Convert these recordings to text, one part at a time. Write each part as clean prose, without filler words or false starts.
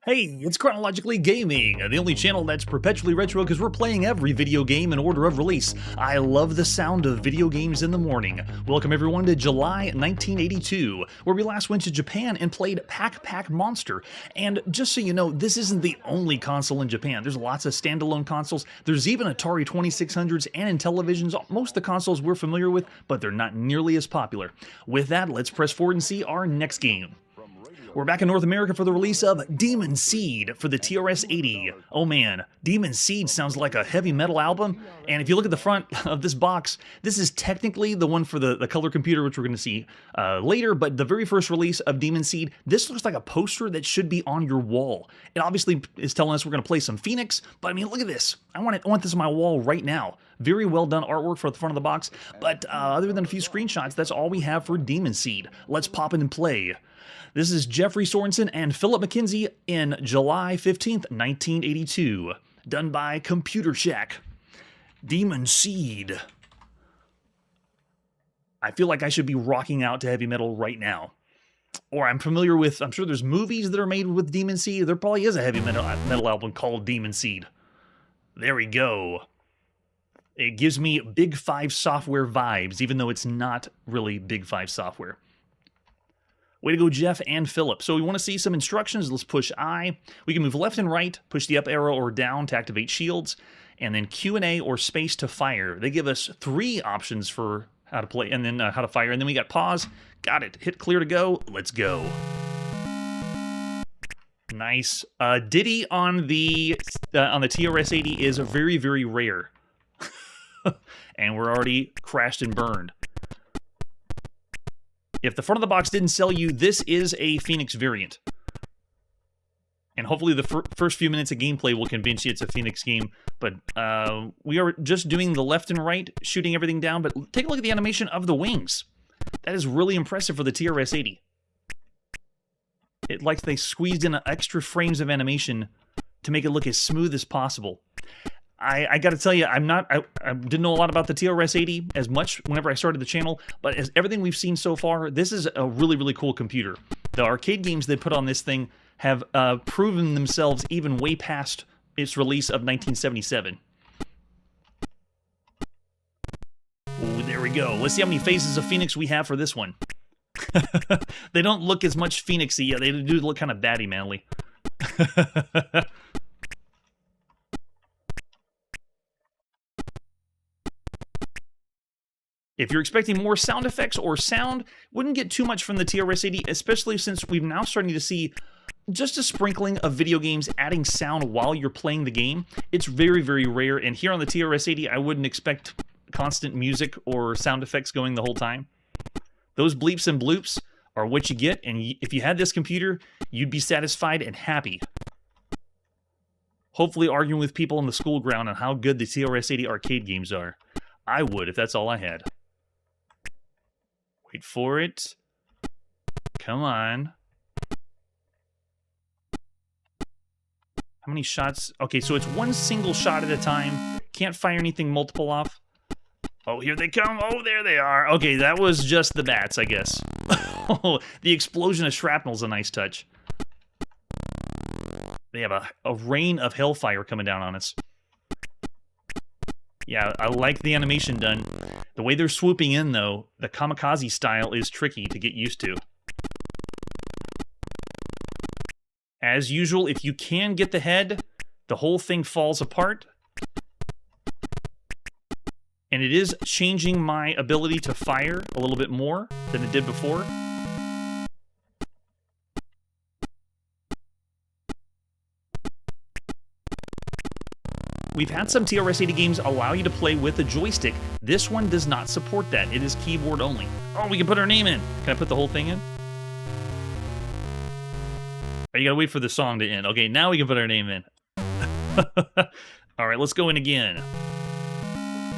Hey, it's Chronologically Gaming, the only channel that's perpetually retro because we're playing every video game in order of release. I love the sound of video games in the morning. Welcome everyone to July 1982, where we last went to Japan and played Pac Monster. And just so you know, this isn't the only console in Japan. There's lots of standalone consoles. There's even Atari 2600s and Intellivisions, most of the consoles we're familiar with, but they're not nearly as popular. With that, let's press forward and see our next game. We're back in North America for the release of Demon Seed for the TRS-80. Oh man, Demon Seed sounds like a heavy metal album, and if you look at the front of this box, this is technically the one for the color computer, which we're going to see later, but the very first release of Demon Seed, this looks like a poster that should be on your wall. It obviously is telling us we're going to play some Phoenix, but I mean, look at this. I want this on my wall right now. Very well done artwork for the front of the box, but other than a few screenshots, that's all we have for Demon Seed. Let's pop in and play. This is Jeffrey Sorensen and Philip McKenzie in July 15th, 1982. Done by Computer Shack. Demon Seed. I feel like I should be rocking out to heavy metal right now. Or I'm familiar with, I'm sure there's movies that are made with Demon Seed. There probably is a heavy metal album called Demon Seed. There we go. It gives me Big Five software vibes, even though it's not really Big Five software. Way to go, Jeff and Philip. So we want to see some instructions. Let's push I. We can move left and right, push the up arrow or down to activate shields, and then Q and A or space to fire. They give us 3 options for how to play, and then how to fire. And then we got pause. Got it. Hit clear to go. Let's go. Nice. Diddy on the TRS-80 is very, very rare. And we're already crashed and burned. If the front of the box didn't sell you, this is a Phoenix variant. And hopefully the first few minutes of gameplay will convince you it's a Phoenix game. But we are just doing the left and right, shooting everything down. But take a look at the animation of the wings. That is really impressive for the TRS-80. It like they squeezed in extra frames of animation to make it look as smooth as possible. I got to tell you, I didn't know a lot about the TRS-80 as much whenever I started the channel, but as everything we've seen so far, this is a really, really cool computer. The arcade games they put on this thing have proven themselves even way past its release of 1977. Oh, there we go. Let's see how many phases of Phoenix we have for this one. They don't look as much Phoenix-y. Yeah, they do look kind of batty manly. If you're expecting more sound effects or sound, wouldn't get too much from the TRS-80, especially since we're now starting to see just a sprinkling of video games adding sound while you're playing the game. It's very, very rare, and here on the TRS-80, I wouldn't expect constant music or sound effects going the whole time. Those bleeps and bloops are what you get, and if you had this computer, you'd be satisfied and happy. Hopefully arguing with people on the school ground on how good the TRS-80 arcade games are. I would if that's all I had. Wait for it. Come on. How many shots? Okay, so it's one single shot at a time. Can't fire anything multiple off. Oh, here they come. Oh, there they are. Okay, that was just the bats, I guess. The explosion of shrapnel is a nice touch. They have a rain of hellfire coming down on us. Yeah, I like the animation done. The way they're swooping in, though, the kamikaze style is tricky to get used to. As usual, if you can get the head, the whole thing falls apart. And it is changing my ability to fire a little bit more than it did before. We've had some TRS-80 games allow you to play with a joystick. This one does not support that. It is keyboard only. Oh, we can put our name in. Can I put the whole thing in? Oh, you gotta wait for the song to end. Okay, now we can put our name in. All right, let's go in again.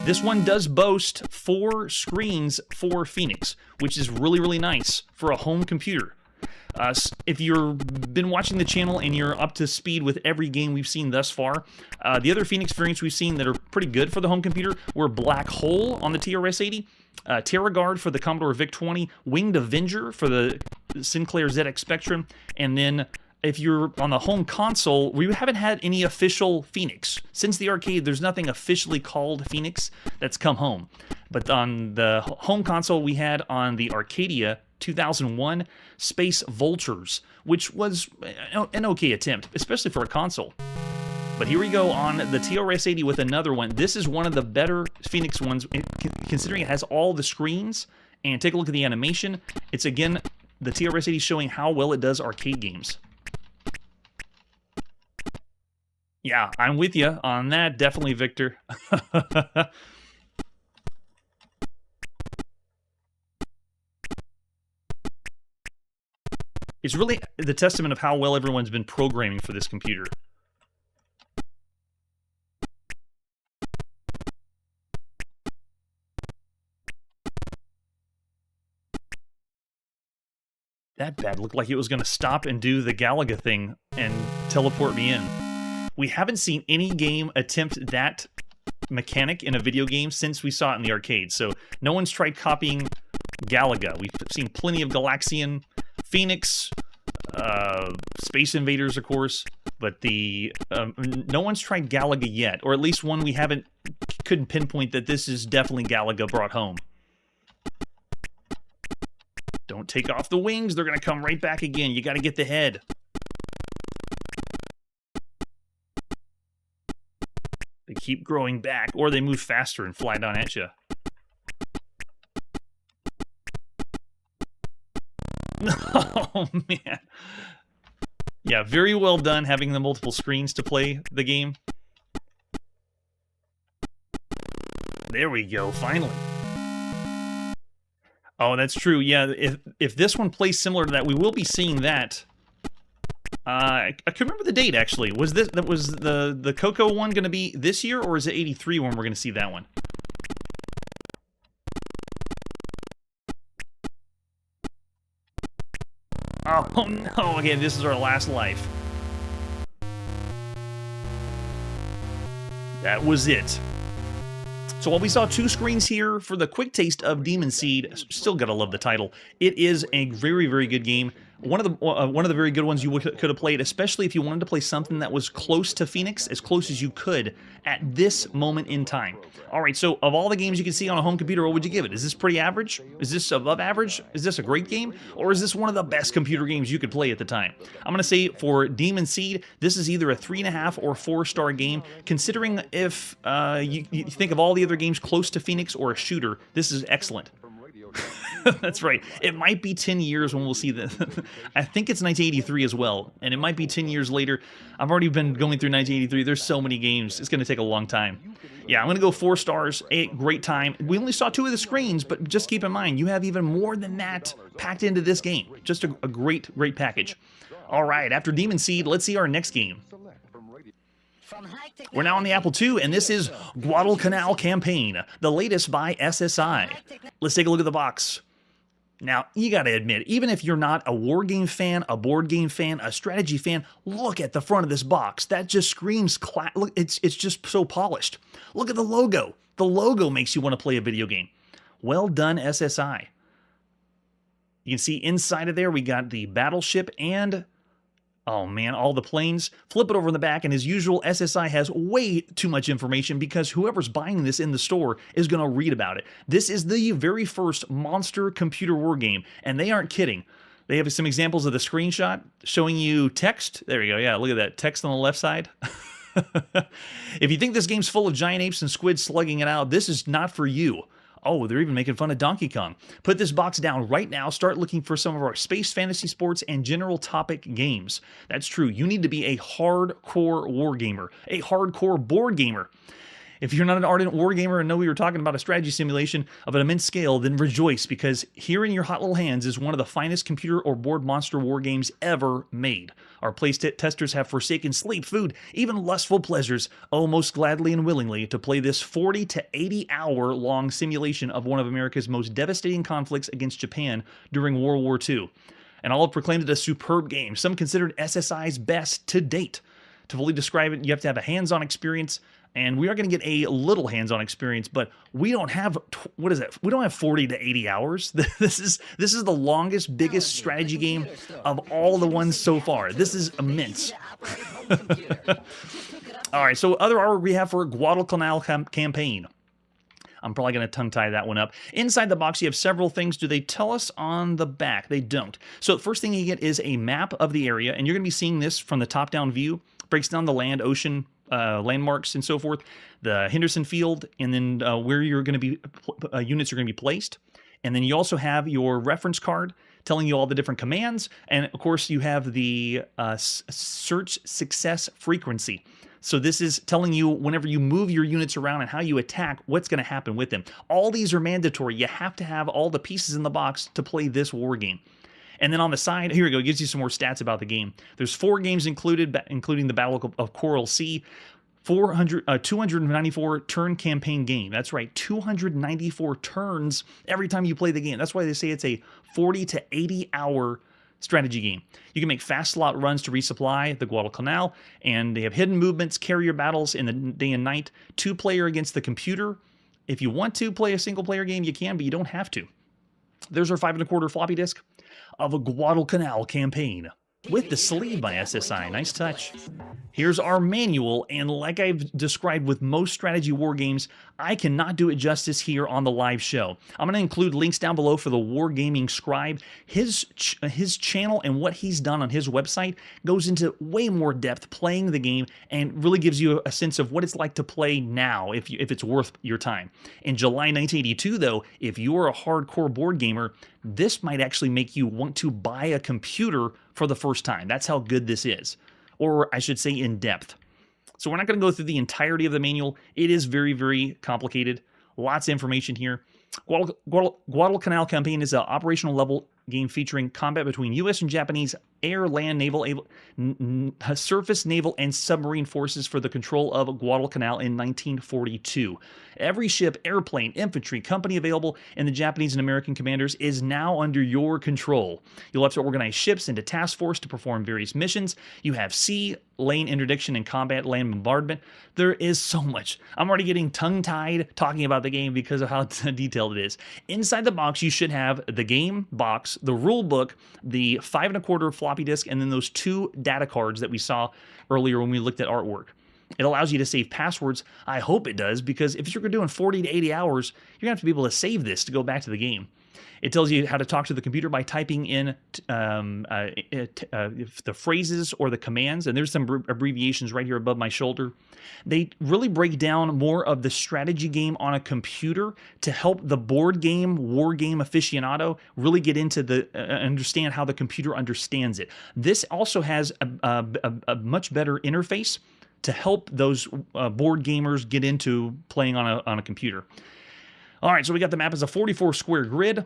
This one does boast 4 screens for Phoenix, which is really, really nice for a home computer. If you've been watching the channel and you're up to speed with every game we've seen thus far, the other Phoenix variants we've seen that are pretty good for the home computer were Black Hole on the TRS-80, Terra Guard for the Commodore VIC-20, Winged Avenger for the Sinclair ZX Spectrum, and then if you're on the home console, we haven't had any official Phoenix. Since the arcade, there's nothing officially called Phoenix that's come home. But on the home console, we had on the Arcadia 2001 Space Vultures, which was an okay attempt, especially for a console. But here we go on the TRS-80 with another one. This is one of the better Phoenix ones, considering it has all the screens. And take a look at the animation. It's, again, the TRS-80 showing how well it does arcade games. Yeah, I'm with you on that. Definitely, Victor. It's really the testament of how well everyone's been programming for this computer. That bad looked like it was going to stop and do the Galaga thing and teleport me in. We haven't seen any game attempt that mechanic in a video game since we saw it in the arcade. So no one's tried copying Galaga. We've seen plenty of Galaxian, Phoenix, Space Invaders, of course, but no one's tried Galaga yet, or at least one we couldn't pinpoint that this is definitely Galaga brought home. Don't take off the wings. They're going to come right back again. You got to get the head. They keep growing back, or they move faster and fly down at you. Oh, man. Yeah, very well done having the multiple screens to play the game. There we go, finally. Oh, that's true. Yeah, if this one plays similar to that, we will be seeing that. I can remember the date, actually. Was the Coco one going to be this year, or is it 83 when we're going to see that one? Oh no, okay, this is our last life. That was it. So while we saw 2 screens here for the quick taste of Demon Seed, still gotta love the title. It is a very, very good game. One of the very good ones you could have played, especially if you wanted to play something that was close to Phoenix, as close as you could at this moment in time. All right, so of all the games you can see on a home computer, what would you give it? Is this pretty average? Is this above average? Is this a great game? Or is this one of the best computer games you could play at the time? I'm going to say for Demon Seed, this is either a 3.5 or 4-star game. Considering if you think of all the other games close to Phoenix or a shooter, this is excellent. That's right. It might be 10 years when we'll see this. I think it's 1983 as well, and it might be 10 years later. I've already been going through 1983. There's so many games. It's going to take a long time. Yeah, I'm going to go 4 stars. A great time. We only saw 2 of the screens, but just keep in mind, you have even more than that packed into this game. Just a great, great package. All right, after Demon Seed, let's see our next game. We're now on the Apple II, and this is Guadalcanal Campaign, the latest by SSI. Let's take a look at the box. Now, you gotta admit, even if you're not a war game fan, a board game fan, a strategy fan, look at the front of this box. That just screams, look, it's just so polished. Look at the logo. The logo makes you want to play a video game. Well done, SSI. You can see inside of there, we got the battleship and... oh man, all the planes. Flip it over in the back, and as usual, SSI has way too much information because whoever's buying this in the store is going to read about it. This is the very first monster computer war game, and they aren't kidding. They have some examples of the screenshot showing you text. There you go, yeah, look at that text on the left side. If you think this game's full of giant apes and squids slugging it out, this is not for you. Oh, they're even making fun of Donkey Kong. Put this box down right now. Start looking for some of our space fantasy sports and general topic games. That's true. You need to be a hardcore war gamer, a hardcore board gamer. If you're not an ardent war gamer and know we were talking about a strategy simulation of an immense scale, then rejoice, because here in your hot little hands is one of the finest computer or board monster war games ever made. Our play testers have forsaken sleep, food, even lustful pleasures, oh, most gladly and willingly, to play this 40 to 80 hour long simulation of one of America's most devastating conflicts against Japan during World War II. And all have proclaimed it a superb game, some considered SSI's best to date. To fully describe it, you have to have a hands-on experience, and we are going to get a little hands-on experience, but we don't have, what is it? We don't have 40 to 80 hours. This is the longest, biggest strategy game of all the ones so far. This is immense. All right, so other artwork we have for Guadalcanal campaign. I'm probably going to tongue-tie that one up. Inside the box, you have several things. Do they tell us on the back? They don't. So the first thing you get is a map of the area, and you're going to be seeing this from the top-down view. Breaks down the land, ocean, landmarks, and so forth. The Henderson Field, and then where you're going to be, units are going to be placed. And then you also have your reference card telling you all the different commands. And, of course, you have the search success frequency. So this is telling you whenever you move your units around and how you attack, what's going to happen with them. All these are mandatory. You have to have all the pieces in the box to play this war game. And then on the side, here we go, it gives you some more stats about the game. There's 4 games included, including the Battle of Coral Sea, 294 turn campaign game. That's right, 294 turns every time you play the game. That's why they say it's a 40 to 80 hour strategy game. You can make fast slot runs to resupply the Guadalcanal, and they have hidden movements, carrier battles in the day and night, 2-player against the computer. If you want to play a single-player game, you can, but you don't have to. There's our 5 1/4 floppy disk of a Guadalcanal campaign with the sleeve by SSI. Nice touch. Here's our manual, and like I've described with most strategy war games, I cannot do it justice here on the live show. I'm going to include links down below for the Wargaming Scribe. His channel and what he's done on his website goes into way more depth playing the game and really gives you a sense of what it's like to play now if it's worth your time. In July 1982, though, if you're a hardcore board gamer, this might actually make you want to buy a computer for the first time. That's how good this is. Or I should say in depth. So we're not going to go through the entirety of the manual. It is very, very complicated. Lots of information here. Guadalcanal campaign is an operational level game featuring combat between U.S. and Japanese air, land, naval, surface, naval, and submarine forces for the control of Guadalcanal in 1942. Every ship, airplane, infantry, company available, and the Japanese and American commanders is now under your control. You'll have to organize ships into task force to perform various missions. You have sea, lane interdiction, and combat land bombardment. There is so much. I'm already getting tongue-tied talking about the game because of how detailed it is. Inside the box, you should have the game box, the rule book, the 5 1/4 floppy disk, and then those 2 data cards that we saw earlier when we looked at artwork. It allows you to save passwords. I hope it does, because if you're doing 40 to 80 hours, you're going to have to be able to save this to go back to the game. It tells you how to talk to the computer by typing in the phrases or the commands, and there's some abbreviations right here above my shoulder. They really break down more of the strategy game on a computer to help the board game, war game aficionado really get into the understand how the computer understands it. This also has a much better interface to help those board gamers get into playing on a computer. All right, so we got the map as a 44 square grid.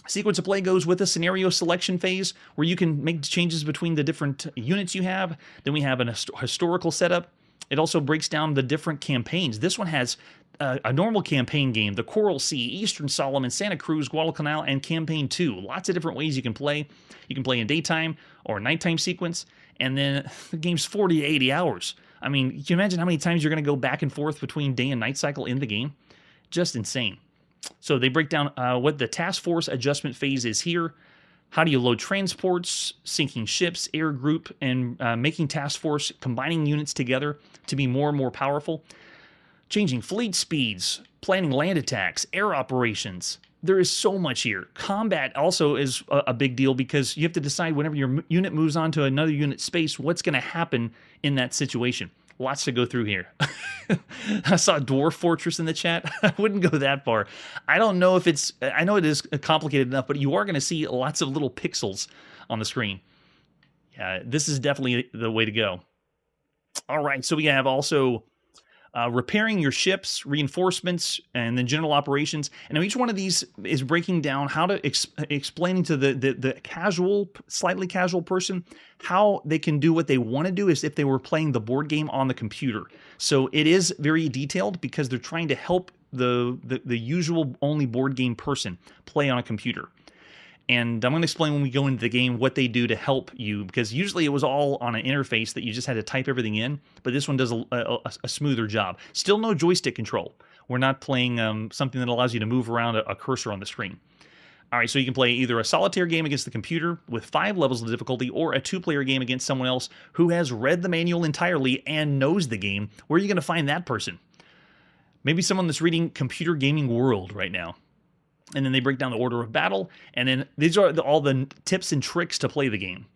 Sequence of play goes with a scenario selection phase where you can make changes between the different units you have. Then we have an historical setup. It also breaks down the different campaigns. This one has a normal campaign game, the Coral Sea, Eastern Solomon, Santa Cruz, Guadalcanal, and Campaign 2. Lots of different ways you can play. You can play in daytime or nighttime sequence, and then the game's 40 to 80 hours. I mean, can you imagine how many times you're going to go back and forth between day and night cycle in the game? Just insane. So they break down what the task force adjustment phase is here. How do you load transports, sinking ships, air group, and making task force, combining units together to be more and more powerful. Changing fleet speeds, planning land attacks, air operations. There is so much here. Combat also is a big deal because you have to decide whenever your unit moves on to another unit space, what's going to happen in that situation. Lots to go through here. I saw Dwarf Fortress in the chat. I wouldn't go that far. I don't know if it's... I know it is complicated enough, but you are going to see lots of little pixels on the screen. Yeah, this is definitely the way to go. All right, so we have also... repairing your ships, reinforcements, and then general operations. And now each one of these is breaking down how to explaining to the casual, slightly casual person how they can do what they want to do as if they were playing the board game on the computer. So it is very detailed because they're trying to help the usual only board game person play on a computer. And I'm going to explain when we go into the game what they do to help you, because usually it was all on an interface that you just had to type everything in, but this one does a smoother job. Still no joystick control. We're not playing something that allows you to move around a cursor on the screen. All right, so you can play either a solitaire game against the computer with 5 levels of difficulty, or a 2-player game against someone else who has read the manual entirely and knows the game. Where are you going to find that person? Maybe someone that's reading Computer Gaming World right now. And then they break down the order of battle, and then these are all the tips and tricks to play the game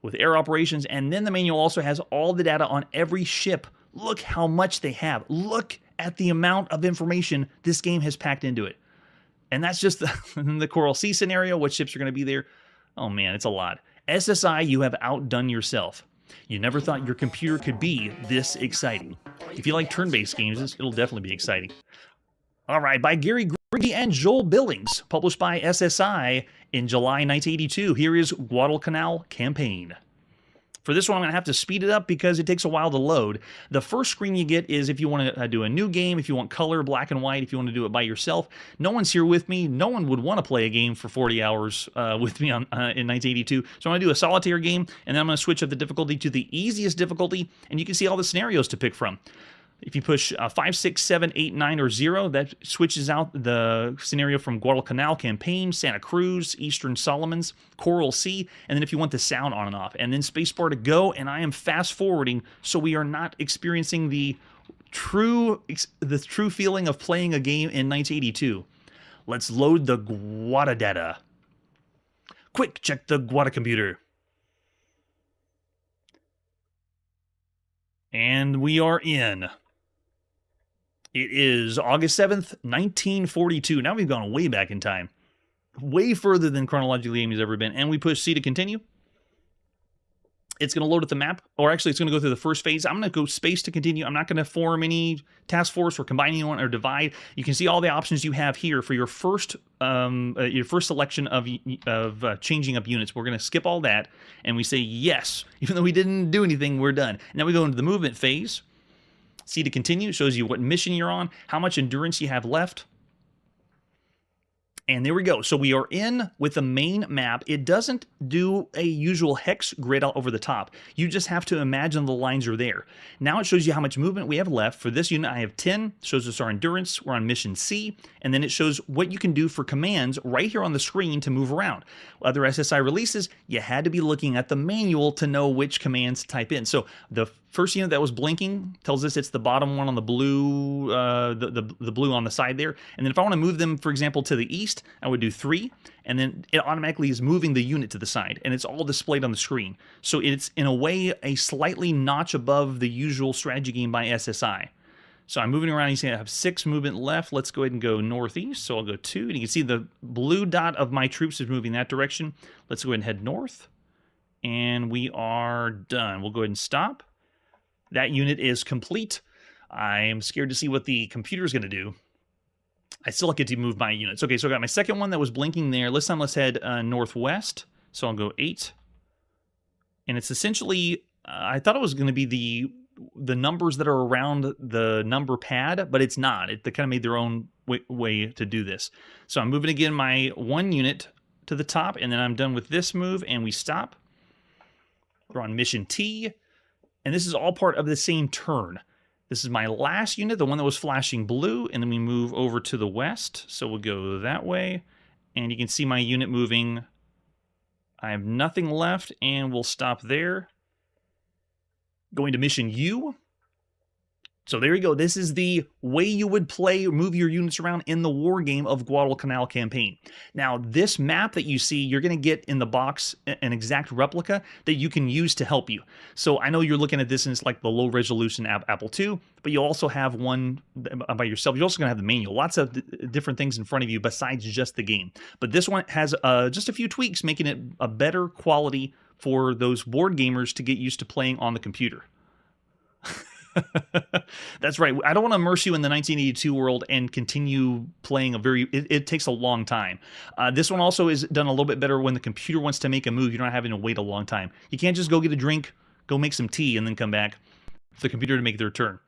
with air operations. And then the manual also has all the data on every ship. Look how much they have. Look at the amount of information this game has packed into it. And that's just the Coral Sea scenario, what ships are going to be there. Oh man, it's a lot. SSI, you have outdone yourself. You never thought your computer could be this exciting. If you like turn-based games, it'll definitely be exciting. All right, by Gary Griggy and Joel Billings, published by SSI in July 1982. Here is Guadalcanal Campaign. For this one, I'm going to have to speed it up because it takes a while to load. The first screen you get is if you want to do a new game, if you want color, black and white, if you want to do it by yourself. No one's here with me. No one would want to play a game for 40 hours with me in 1982. So I'm going to do a solitaire game, and then I'm going to switch up the difficulty to the easiest difficulty, and you can see all the scenarios to pick from. If you push 5, 6, 7, 8, 9, or 0, that switches out the scenario from Guadalcanal Campaign, Santa Cruz, Eastern Solomons, Coral Sea, and then if you want the sound on and off, and then spacebar to go, and I am fast forwarding, so we are not experiencing the true feeling of playing a game in 1982. Let's load the Guada data. Quick, check the Guada computer. And we are in. It is August 7th, 1942. Now we've gone way back in time. Way further than Chronologically Gaming has ever been. And we push C to continue. It's going to load at the map. Or actually, it's going to go through the first phase. I'm going to go space to continue. I'm not going to form any task force or combine anyone or divide. You can see all the options you have here for your first selection of changing up units. We're going to skip all that. And we say yes. Even though we didn't do anything, we're done. Now we go into the movement phase. C to continue shows you what mission you're on, how much endurance you have left. And there we go. So we are in with the main map. It doesn't do a usual hex grid all over the top. You just have to imagine the lines are there. Now it shows you how much movement we have left. For this unit, I have 10. Shows us our endurance. We're on mission C. And then it shows what you can do for commands right here on the screen to move around. Other SSI releases, you had to be looking at the manual to know which commands to type in. So the first unit that was blinking tells us it's the bottom one on the blue, the blue on the side there. And then if I want to move them, for example, to the east, I would do 3, and then it automatically is moving the unit to the side, and it's all displayed on the screen. So it's, in a way, a slightly notch above the usual strategy game by SSI. So I'm moving around. You see I have 6 movement left. Let's go ahead and go northeast. So I'll go 2, and you can see the blue dot of my troops is moving that direction. Let's go ahead and head north, and we are done. We'll go ahead and stop. That unit is complete. I'm scared to see what the computer is going to do. I still get to move my units. Okay, so I got my second one that was blinking there. This time let's head northwest. So I'll go 8. And it's essentially, I thought it was going to be the numbers that are around the number pad, but it's not. They kind of made their own way to do this. So I'm moving again my 1 unit to the top, and then I'm done with this move, and we stop. We're on mission T. And this is all part of the same turn. This is my last unit, the one that was flashing blue, and then we move over to the west. So we'll go that way, and you can see my unit moving. I have nothing left, and we'll stop there. Going to mission U. So there you go. This is the way you would play or move your units around in the war game of Guadalcanal Campaign. Now, this map that you see, you're going to get in the box an exact replica that you can use to help you. So I know you're looking at this and it's like the low resolution Apple II, but you also have one by yourself. You're also going to have the manual. Lots of different things in front of you besides just the game. But this one has just a few tweaks, making it a better quality for those board gamers to get used to playing on the computer. That's right. I don't want to immerse you in the 1982 world and continue playing it takes a long time. This one also is done a little bit better when the computer wants to make a move. You're not having to wait a long time. You can't just go get a drink, go make some tea, and then come back for the computer to make their turn.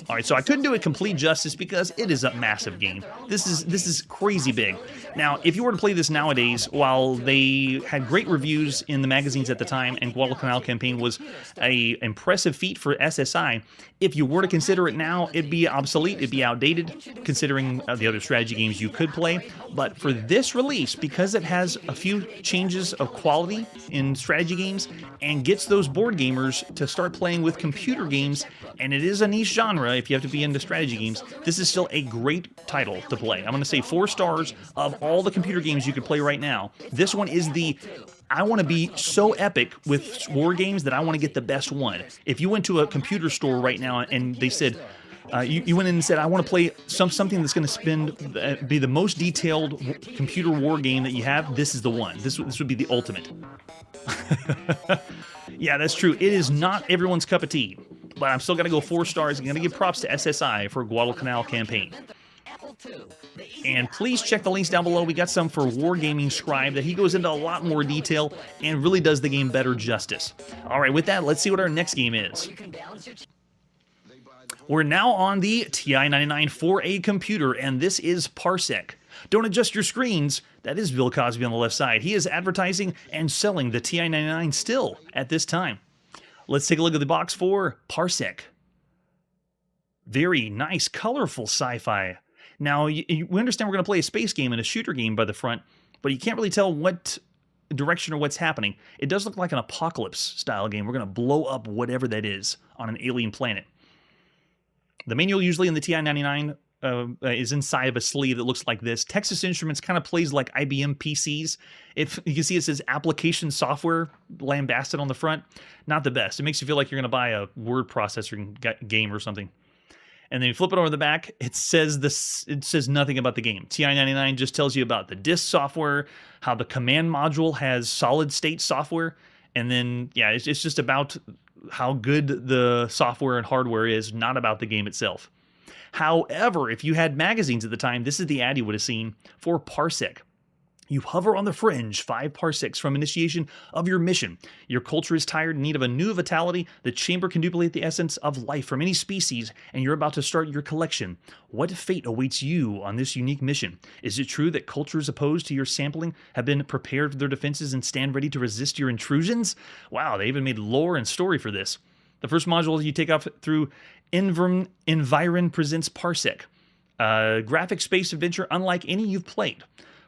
All right, so I couldn't do it complete justice because it is a massive game. This is crazy big. Now, if you were to play this nowadays, while they had great reviews in the magazines at the time, and Guadalcanal campaign was a impressive feat for SSI, if you were to consider it now, it'd be obsolete, it'd be outdated, considering the other strategy games you could play. But for this release, because it has a few changes of quality in strategy games and gets those board gamers to start playing with computer games, and it is a niche genre if you have to be into strategy games, this is still a great title to play. I'm going to say 4 stars of all the computer games you could play right now. This one is the... I want to be so epic with war games that I want to get the best one. If you went to a computer store right now and they said, you went in and said, I want to play something that's going to be the most detailed computer war game that you have, this is the one. This would be the ultimate. Yeah, that's true. It is not everyone's cup of tea, but I'm still going to go 4 stars. I'm going to give props to SSI for Guadalcanal campaign. And please check the links down below. We got some for Wargaming Scribe that he goes into a lot more detail and really does the game better justice. All right, with that, let's see what our next game is. We're now on the TI-99 4A computer, and this is Parsec. Don't adjust your screens. That is Bill Cosby on the left side. He is advertising and selling the TI-99 still at this time. Let's take a look at the box for Parsec. Very nice, colorful sci-fi. Now, we understand we're going to play a space game and a shooter game by the front, but you can't really tell what direction or what's happening. It does look like an apocalypse-style game. We're going to blow up whatever that is on an alien planet. The manual usually in the TI-99 is inside of a sleeve that looks like this. Texas Instruments kind of plays like IBM PCs. If you can see, it says application software lambasted on the front. Not the best. It makes you feel like you're going to buy a word processor game or something. And then you flip it over the back, it says nothing about the game. TI-99 just tells you about the disk software, how the command module has solid-state software, and then, yeah, it's just about how good the software and hardware is, not about the game itself. However, if you had magazines at the time, this is the ad you would have seen for Parsec. You hover on the fringe 5 parsecs from initiation of your mission. Your culture is tired in need of a new vitality. The chamber can duplicate the essence of life from any species, and you're about to start your collection. What fate awaits you on this unique mission? Is it true that cultures opposed to your sampling have been prepared for their defenses and stand ready to resist your intrusions? Wow, they even made lore and story for this. The first module you take off through Environ presents Parsec, a graphic space adventure unlike any you've played.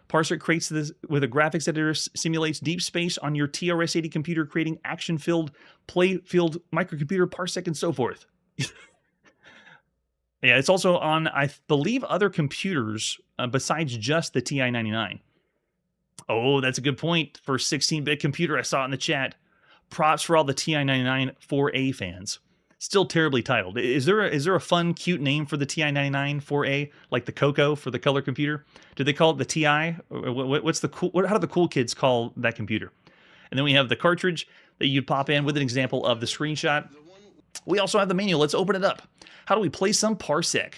Parsec creates this with a graphics editor, simulates deep space on your TRS-80 computer, creating action-filled, play-filled microcomputer, Parsec, and so forth. Yeah, it's also on, I believe, other computers besides just the TI-99. Oh, that's a good point for 16-bit computer. I saw it in the chat. Props for all the TI-99 4A fans. Still terribly titled. Is there a fun, cute name for the TI-99 4A, like the Coco for the color computer? Do they call it the TI? What's the cool? How do the cool kids call that computer? And then we have the cartridge that you'd pop in with an example of the screenshot. We also have the manual. Let's open it up. How do we play some Parsec?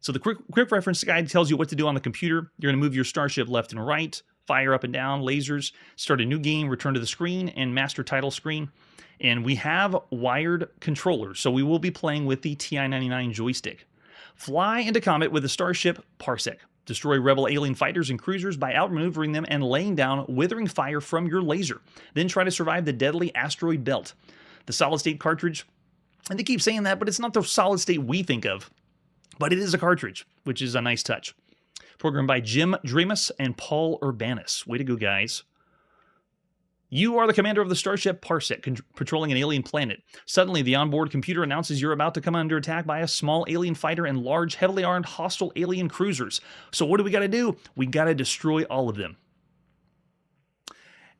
So the quick reference guide tells you what to do on the computer. You're going to move your starship left and right, fire up and down, lasers, start a new game, return to the screen, and master title screen. And we have wired controllers, so we will be playing with the TI-99 joystick. Fly into combat with the starship Parsec. Destroy rebel alien fighters and cruisers by outmaneuvering them and laying down withering fire from your laser. Then try to survive the deadly asteroid belt. The solid-state cartridge, and they keep saying that, but it's not the solid-state we think of. But it is a cartridge, which is a nice touch. Programmed by Jim Dreamus and Paul Urbanus. Way to go, guys. You are the commander of the starship Parsec, patrolling an alien planet. Suddenly, the onboard computer announces you're about to come under attack by a small alien fighter and large, heavily armed, hostile alien cruisers. So what do we got to do? We got to destroy all of them.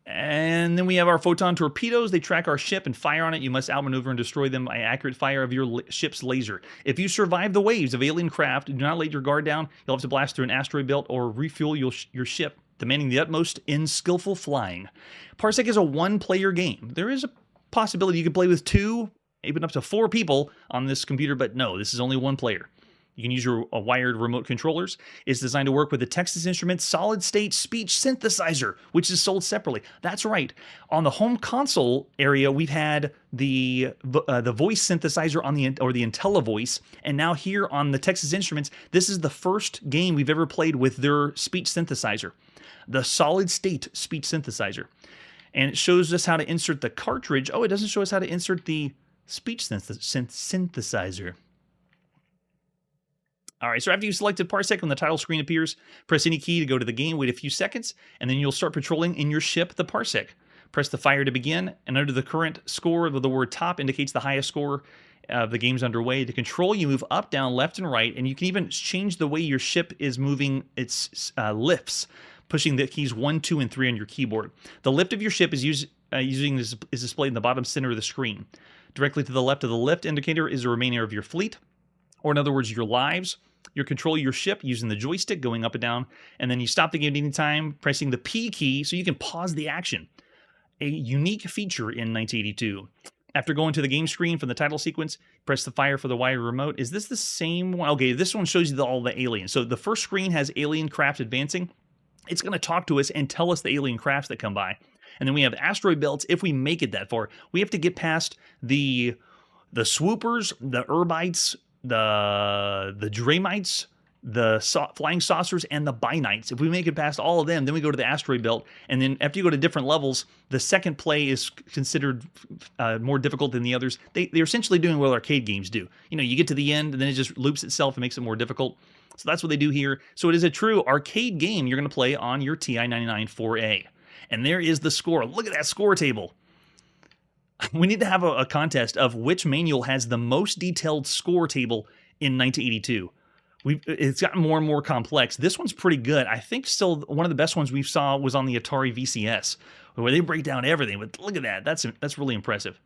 And then we have our photon torpedoes. They track our ship and fire on it. You must outmaneuver and destroy them by accurate fire of your ship's laser. If you survive the waves of alien craft, do not let your guard down. You'll have to blast through an asteroid belt or refuel your ship, demanding the utmost in skillful flying. Parsec is a one-player game. There is a possibility you could play with 2, even up to 4 people on this computer, but no, this is only 1 player. You can use your wired remote controllers. It's designed to work with the Texas Instruments solid-state speech synthesizer, which is sold separately. That's right. On the home console area, we've had the voice synthesizer on the IntelliVoice, and now here on the Texas Instruments, this is the first game we've ever played with their speech synthesizer, the solid-state speech synthesizer. And it shows us how to insert the cartridge. Oh, it doesn't show us how to insert the speech synthesizer. All right, so after you've selected Parsec, when the title screen appears, press any key to go to the game, wait a few seconds, and then you'll start patrolling in your ship, the Parsec. Press the fire to begin, and under the current score, the word top indicates the highest score of the game's underway. To control, you move up, down, left, and right, and you can even change the way your ship is moving its lifts, pushing the keys 1, 2, and 3 on your keyboard. The lift of your ship is displayed in the bottom center of the screen. Directly to the left of the lift indicator is the remainder of your fleet, or in other words, your lives. You control your ship using the joystick going up and down, and then you stop the game at any time pressing the P key so you can pause the action. A unique feature in 1982. After going to the game screen from the title sequence, press the fire for the wired remote. Is this the same one? Okay, this one shows you all the aliens. So the first screen has alien craft advancing. It's going to talk to us and tell us the alien crafts that come by. And then we have asteroid belts. If we make it that far, we have to get past the swoopers, the Urbites, the Dramites, the flying saucers, and the Binites. If we make it past all of them, then we go to the asteroid belt. And then after you go to different levels, the second play is considered more difficult than the others. They're essentially doing what arcade games do. You know, you get to the end, and then it just loops itself and makes it more difficult. So that's what they do here. So it is a true arcade game you're going to play on your TI-99 4A. And there is the score. Look at that score table. We need to have a contest of which manual has the most detailed score table in 1982. It's gotten more and more complex. This one's pretty good. I think still one of the best ones we saw was on the Atari VCS, where they break down everything. But look at that. That's really impressive.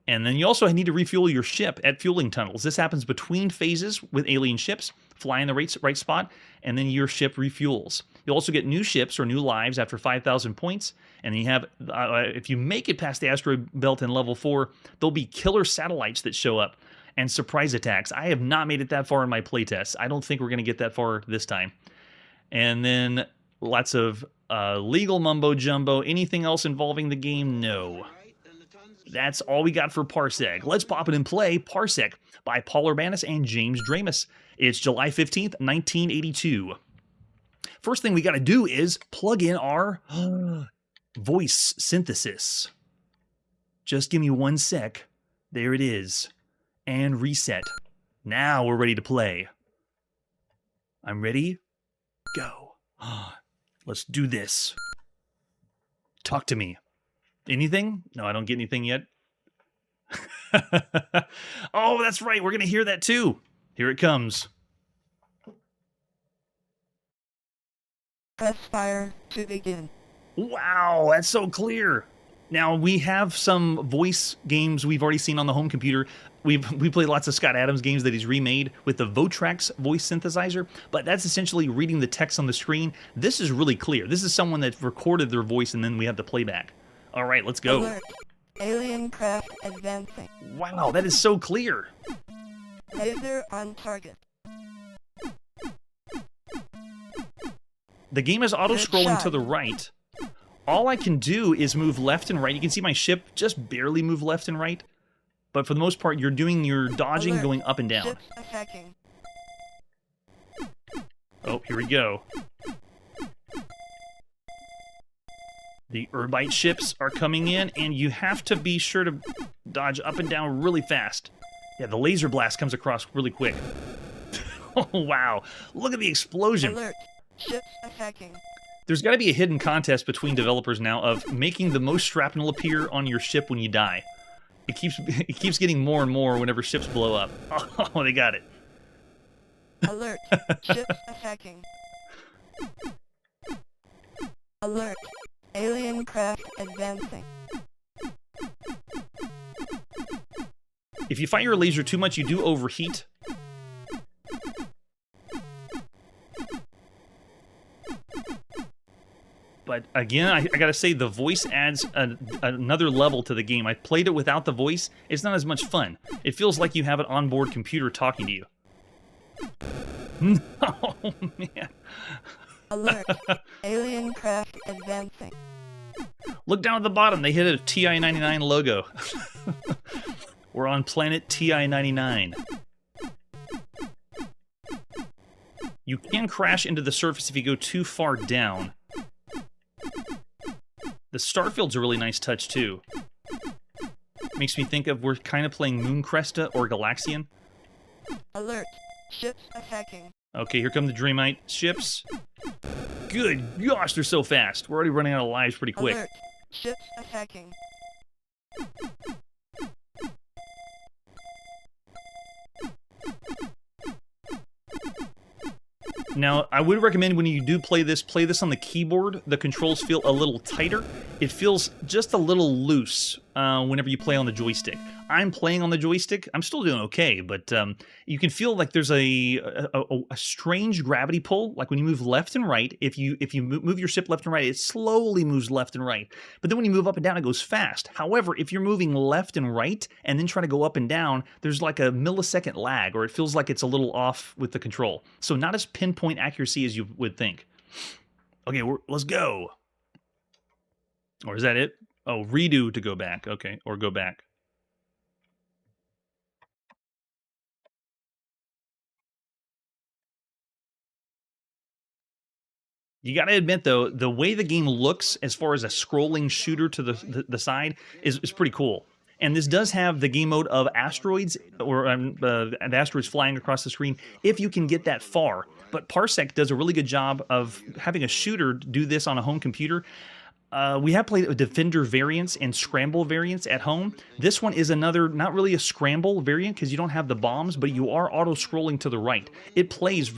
And then you also need to refuel your ship at fueling tunnels. This happens between phases with alien ships. Fly in the right spot, and then your ship refuels. You'll also get new ships or new lives after 5,000 points. And then you have, if you make it past the asteroid belt in level 4, there'll be killer satellites that show up and surprise attacks. I have not made it that far in my playtests. I don't think we're going to get that far this time. And then lots of legal mumbo jumbo. Anything else involving the game? No. That's all we got for Parsec. Let's pop it and play Parsec by Paul Urbanus and James Dramus. It's July 15th, 1982. First thing we got to do is plug in our voice synthesis. Just give me 1 sec. There it is. And reset. Now we're ready to play. I'm ready. Go. Let's do this. Talk to me. Anything? No, I don't get anything yet. Oh, that's right. We're going to hear that too. Here it comes. Press fire to begin. Wow, that's so clear. Now, we have some voice games we've already seen on the home computer. We played lots of Scott Adams games that he's remade with the Votrax voice synthesizer, but that's essentially reading the text on the screen. This is really clear. This is someone that recorded their voice, and then we have the playback. All right, let's go. Alert. Alien craft advancing. Wow, that is so clear. Laser on target. The game is auto-scrolling to the right. All I can do is move left and right. You can see my ship just barely move left and right. But for the most part, you're doing your dodging, Alert. going up and down. Ships attacking. Oh, here we go. The Urbite ships are coming in, and you have to be sure to dodge up and down really fast. Yeah, the laser blast comes across really quick. Oh, wow. Look at the explosion. Alert. Ships attacking. There's got to be a hidden contest between developers now of making the most shrapnel appear on your ship when you die. It keeps getting more and more whenever ships blow up. Oh, they got it. Alert. Ships attacking. Alert. Alien craft advancing. If you fire your laser too much, you do overheat. But again, I gotta say, the voice adds another level to the game. I played it without the voice. It's not as much fun. It feels like you have an onboard computer talking to you. Oh, man. Alert. Alien craft advancing. Look down at the bottom. They hit a TI-99 logo. We're on planet TI-99. You can crash into the surface if you go too far down. The starfield's a really nice touch, too. Makes me think of we're kind of playing Mooncresta or Galaxian. Alert. Ships attacking. Okay, here come the Dreamite ships. Good gosh, they're so fast. We're already running out of lives pretty quick. Alert. Ships attacking. Now, I would recommend when you do play this on the keyboard. The controls feel a little tighter. It feels just a little loose whenever you play on the joystick. I'm playing on the joystick. I'm still doing okay, but you can feel like there's a strange gravity pull. Like when you move left and right, if you move your ship left and right, it slowly moves left and right. But then when you move up and down, it goes fast. However, if you're moving left and right and then try to go up and down, there's like a millisecond lag, or it feels like it's a little off with the control. So not as pinpoint accuracy as you would think. Okay, let's go. Or is that it? Oh, redo to go back. Okay, or go back. You gotta admit, though, the way the game looks as far as a scrolling shooter to the side is pretty cool. And this does have the game mode of asteroids, or the asteroids flying across the screen, if you can get that far. But Parsec does a really good job of having a shooter do this on a home computer. We have played Defender variants and Scramble variants at home. This one is another, not really a Scramble variant because you don't have the bombs, but you are auto-scrolling to the right. It plays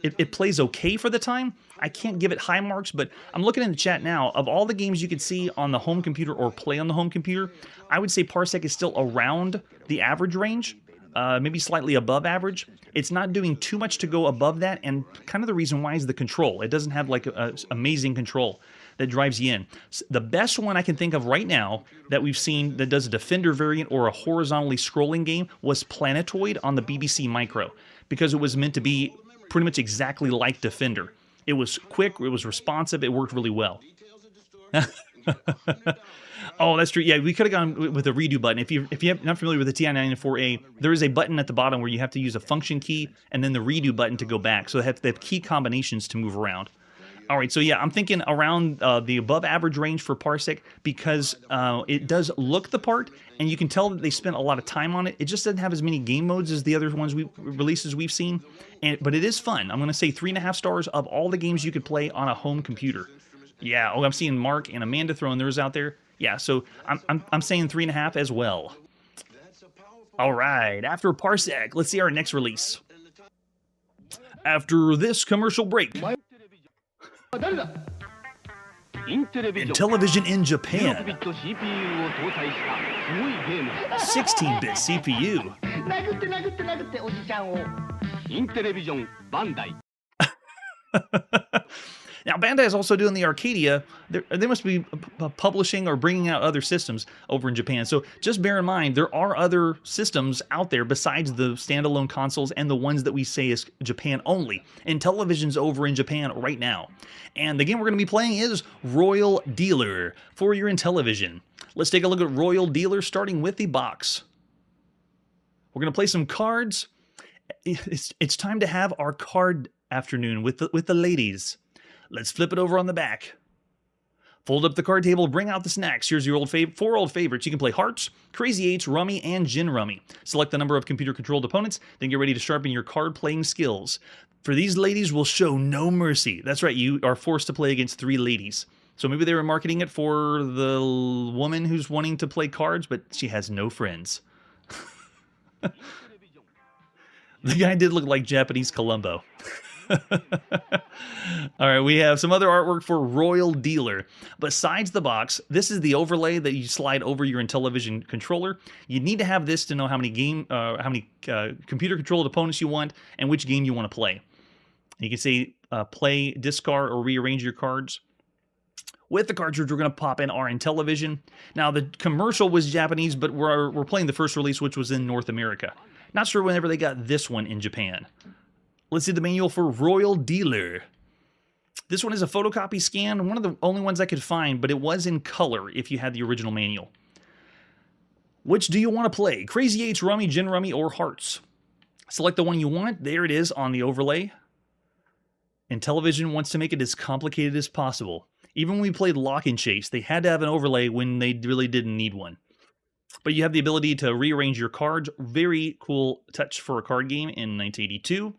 it plays okay for the time. I can't give it high marks, but I'm looking in the chat now. Of all the games you could see on the home computer or play on the home computer, I would say Parsec is still around the average range. Maybe slightly above average. It's not doing too much to go above that, and kind of the reason why is the control. It doesn't have like amazing control that drives you in. The best one I can think of right now that we've seen that does a Defender variant or a horizontally scrolling game was Planetoid on the BBC Micro, because it was meant to be pretty much exactly like Defender. It was quick, it was responsive, it worked really well. Oh, that's true. Yeah, we could have gone with a redo button. If you're not familiar with the TI-94A, there is a button at the bottom where you have to use a function key and then the redo button to go back. So they have key combinations to move around. All right, so yeah, I'm thinking around the above average range for Parsec because it does look the part, and you can tell that they spent a lot of time on it. It just doesn't have as many game modes as the other releases we've seen, but it is fun. I'm going to say 3.5 stars of all the games you could play on a home computer. Yeah, oh, I'm seeing Mark and Amanda throwing theirs out there. Yeah, so I'm saying 3.5 as well. All right, after Parsec, let's see our next release. After this commercial break. Intellivision in Japan. 16-bit CPU. Now, Bandai is also doing the Arcadia. They must be publishing or bringing out other systems over in Japan. So just bear in mind, there are other systems out there besides the standalone consoles and the ones that we say is Japan only. Intellivision's over in Japan right now. And the game we're going to be playing is Royal Dealer for your Intellivision. Let's take a look at Royal Dealer, starting with the box. We're going to play some cards. It's time to have our card afternoon with the ladies. Let's flip it over on the back. Fold up the card table, bring out the snacks. Here's your four old favorites. You can play Hearts, Crazy Eights, Rummy, and Gin Rummy. Select the number of computer-controlled opponents, then get ready to sharpen your card-playing skills. For these ladies, will show no mercy. That's right, you are forced to play against 3 ladies. So maybe they were marketing it for the woman who's wanting to play cards, but she has no friends. The guy did look like Japanese Columbo. All right, we have some other artwork for Royal Dealer. Besides the box, this is the overlay that you slide over your Intellivision controller. You need to have this to know how many computer-controlled opponents you want and which game you want to play. You can say play, discard, or rearrange your cards. With the cartridge, we're going to pop in our Intellivision. Now, the commercial was Japanese, but we're playing the first release, which was in North America. Not sure whenever they got this one in Japan. Let's see the manual for Royal Dealer. This one is a photocopy scan, one of the only ones I could find, but it was in color if you had the original manual. Which do you want to play? Crazy 8's Rummy, Gin Rummy, or Hearts? Select the one you want. There it is on the overlay. And Television wants to make it as complicated as possible. Even when we played Lock and Chase, they had to have an overlay when they really didn't need one. But you have the ability to rearrange your cards. Very cool touch for a card game in 1982.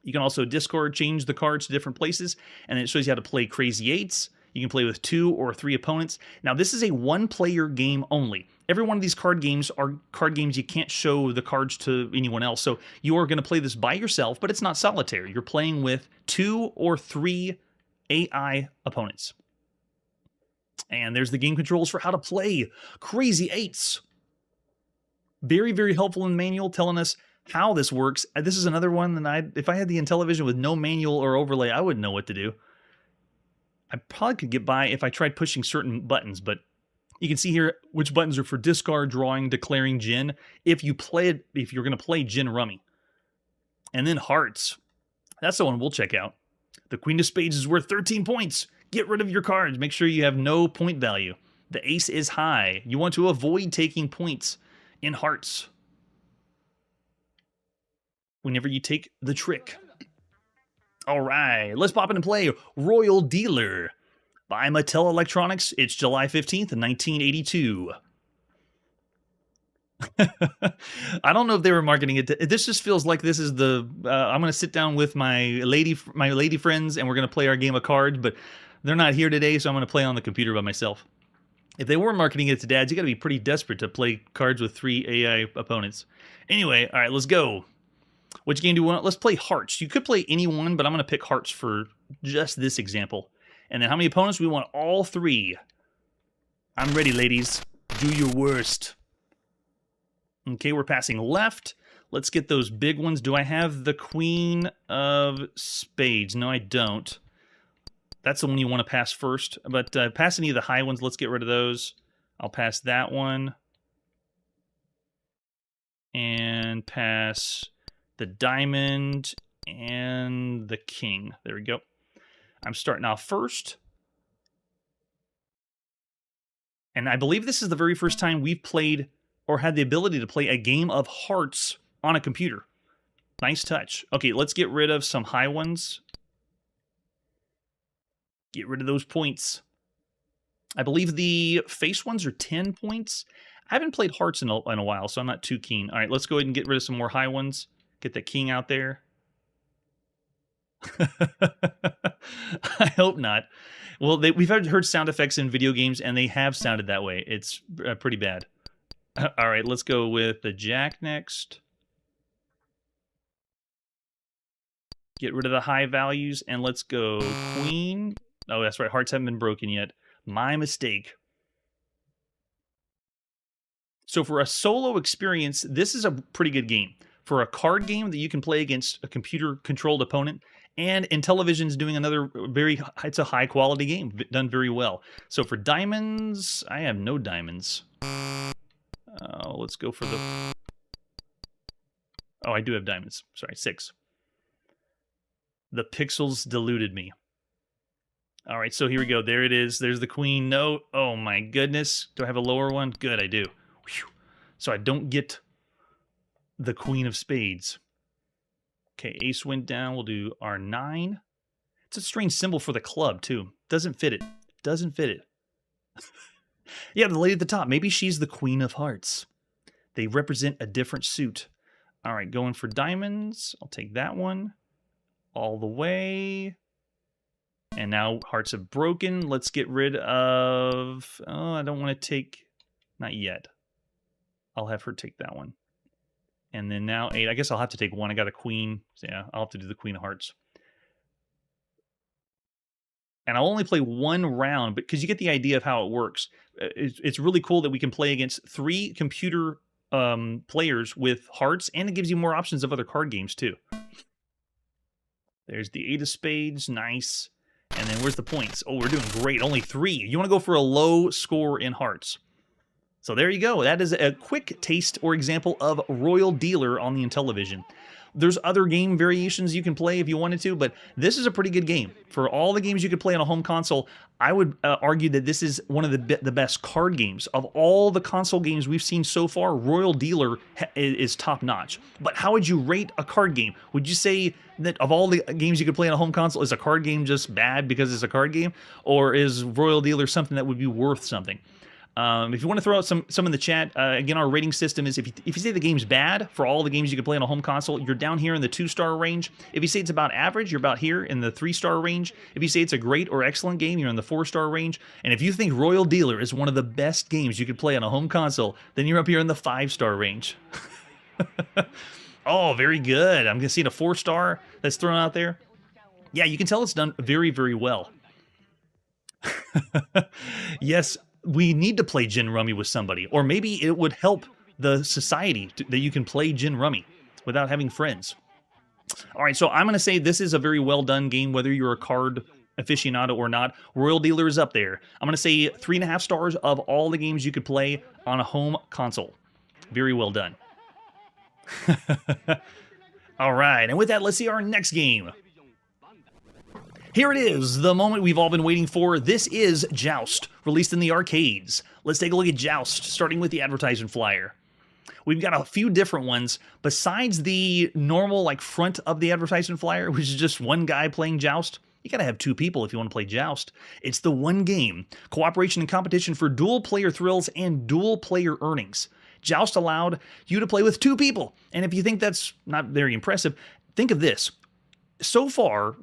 You can also discard, change the cards to different places, and it shows you how to play Crazy 8s. You can play with 2 or 3 opponents. Now, this is a one-player game only. Every one of these card games are card games you can't show the cards to anyone else. So you are going to play this by yourself, but it's not solitaire. You're playing with 2 or 3 AI opponents. And there's the game controls for how to play Crazy 8s. Very, very helpful in the manual, telling us how this works. This is another one that if I had the Intellivision with no manual or overlay, I wouldn't know what to do. I probably could get by if I tried pushing certain buttons, but you can see here which buttons are for discard, drawing, declaring gin. If you're going to play Gin Rummy. And then Hearts. That's the one we'll check out. The Queen of Spades is worth 13 points. Get rid of your cards. Make sure you have no point value. The Ace is high. You want to avoid taking points in Hearts whenever you take the trick. All right, let's pop in and play Royal Dealer by Mattel Electronics. It's July 15th, 1982. I don't know if they were marketing it. This just feels like this is the... I'm going to sit down with my lady friends, and we're going to play our game of cards, but they're not here today, so I'm going to play on the computer by myself. If they were marketing it to dads, you got to be pretty desperate to play cards with 3 AI opponents. Anyway, all right, let's go. Which game do we want? Let's play Hearts. You could play any one, but I'm going to pick Hearts for just this example. And then how many opponents? We want all 3. I'm ready, ladies. Do your worst. Okay, we're passing left. Let's get those big ones. Do I have the Queen of Spades? No, I don't. That's the one you want to pass first. But pass any of the high ones. Let's get rid of those. I'll pass that one. And pass the diamond and the king. There we go. I'm starting off first. And I believe this is the very first time we've played or had the ability to play a game of Hearts on a computer. Nice touch. Okay, let's get rid of some high ones. Get rid of those points. I believe the face ones are 10 points. I haven't played Hearts in a while, so I'm not too keen. All right, let's go ahead and get rid of some more high ones. Get the king out there. I hope not. Well, we've heard sound effects in video games, and they have sounded that way. It's pretty bad. All right, let's go with the jack next. Get rid of the high values, and let's go queen. Oh, that's right. Hearts haven't been broken yet. My mistake. So for a solo experience, this is a pretty good game. For a card game that you can play against a computer-controlled opponent, and Intellivision's doing another it's a high-quality game, done very well. So for diamonds, I have no diamonds. Let's go for the... Oh, I do have diamonds. Sorry, 6. The pixels deluded me. All right, so here we go. There it is. There's the queen. No. Oh, my goodness. Do I have a lower one? Good, I do. Whew. So I don't get the Queen of Spades. Okay, ace went down. We'll do R9. It's a strange symbol for the club, too. Doesn't fit it. Doesn't fit it. Yeah, the lady at the top. Maybe she's the Queen of Hearts. They represent a different suit. All right, going for diamonds. I'll take that one. All the way. And now hearts have broken. Let's get rid of... Oh, I don't want to take... Not yet. I'll have her take that one. And then now 8. I guess I'll have to take 1. I got a queen. So yeah, I'll have to do the Queen of Hearts. And I'll only play 1 round, because you get the idea of how it works. It's really cool that we can play against 3 computer players with hearts, and it gives you more options of other card games, too. There's the 8 of spades. Nice. And then where's the points? Oh, we're doing great. Only 3. You want to go for a low score in hearts. So there you go. That is a quick taste or example of Royal Dealer on the Intellivision. There's other game variations you can play if you wanted to, but this is a pretty good game. For all the games you could play on a home console, I would argue that this is one of the best card games. Of all the console games we've seen so far, Royal Dealer is top-notch. But how would you rate a card game? Would you say that of all the games you could play on a home console, is a card game just bad because it's a card game? Or is Royal Dealer something that would be worth something? If you want to throw out some in the chat, again, our rating system is if you say the game's bad for all the games you can play on a home console, you're down here in the 2-star range. If you say it's about average, you're about here in the 3-star range. If you say it's a great or excellent game, you're in the 4-star range. And if you think Royal Dealer is one of the best games you could play on a home console, then you're up here in the 5-star range. Oh, very good. I'm going to see a 4-star that's thrown out there. Yeah, you can tell it's done very, very well. Yes. We need to play gin rummy with somebody, or maybe it would help the society that you can play gin rummy without having friends. All right, so I'm going to say this is a very well done game, whether you're a card aficionado or not. Royal Dealer is up there. I'm going to say 3.5 stars of all the games you could play on a home console. Very well done. All right, and with that, let's see our next game. Here it is, the moment we've all been waiting for. This is Joust, released in the arcades. Let's take a look at Joust, starting with the advertisement flyer. We've got a few different ones. Besides the normal front of the advertisement flyer, which is just one guy playing Joust, you gotta have 2 people if you want to play Joust. It's the one game, cooperation and competition for dual player thrills and dual player earnings. Joust allowed you to play with 2 people. And if you think that's not very impressive, think of this. So far,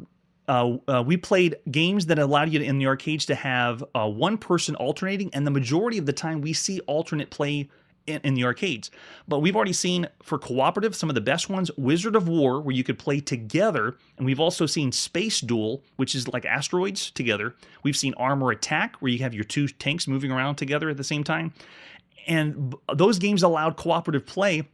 we played games that allowed you in the arcades to have one person alternating, and the majority of the time we see alternate play in the arcades. But we've already seen, for cooperative, some of the best ones, Wizard of War, where you could play together, and we've also seen Space Duel, which is like asteroids together. We've seen Armor Attack, where you have your 2 tanks moving around together at the same time. And those games allowed cooperative play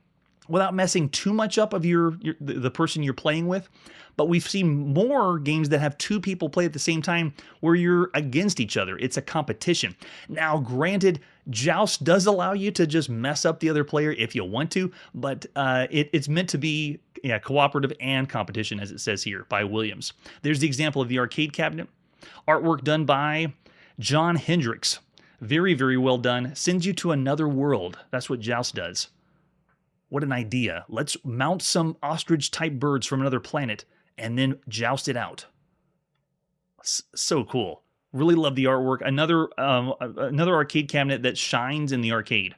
without messing too much up of the person you're playing with. But we've seen more games that have 2 people play at the same time where you're against each other. It's a competition. Now, granted, Joust does allow you to just mess up the other player if you want to, but it's meant to be cooperative and competition, as it says here, by Williams. There's the example of the arcade cabinet. Artwork done by John Hendricks. Very, very well done. Sends you to another world. That's what Joust does. What an idea. Let's mount some ostrich-type birds from another planet and then joust it out. So cool. Really love the artwork. Another arcade cabinet that shines in the arcade.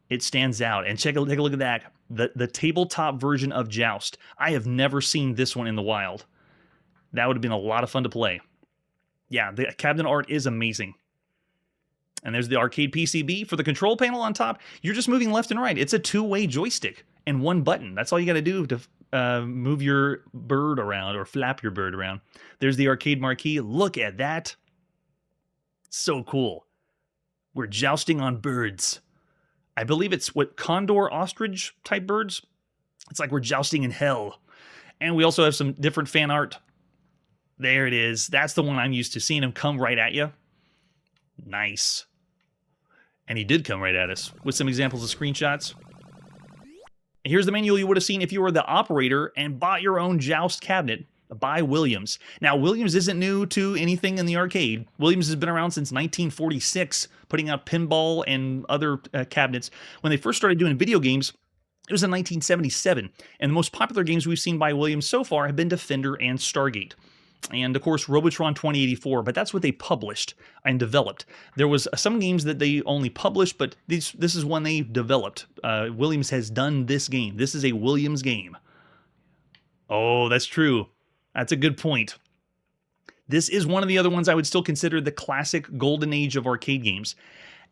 It stands out. And take a look at that. The tabletop version of Joust. I have never seen this one in the wild. That would have been a lot of fun to play. Yeah, the cabinet art is amazing. And there's the arcade PCB. For the control panel on top, you're just moving left and right. It's a 2-way joystick and 1 button. That's all you got to do to move your bird around or flap your bird around. There's the arcade marquee. Look at that. So cool. We're jousting on birds. I believe it's condor ostrich type birds. It's like we're jousting in hell. And we also have some different fan art. There it is. That's the one I'm used to, seeing him come right at you. Nice. And he did come right at us with some examples of screenshots. Here's the manual you would have seen if you were the operator and bought your own Joust cabinet by Williams. Now, Williams isn't new to anything in the arcade. Williams has been around since 1946, putting out pinball and other cabinets. When they first started doing video games, it was in 1977. And the most popular games we've seen by Williams so far have been Defender and Stargate. And, of course, Robotron 2084, but that's what they published and developed. There was some games that they only published, but this is one they developed. Williams has done this game. This is a Williams game. Oh, that's true. That's a good point. This is one of the other ones I would still consider the classic golden age of arcade games.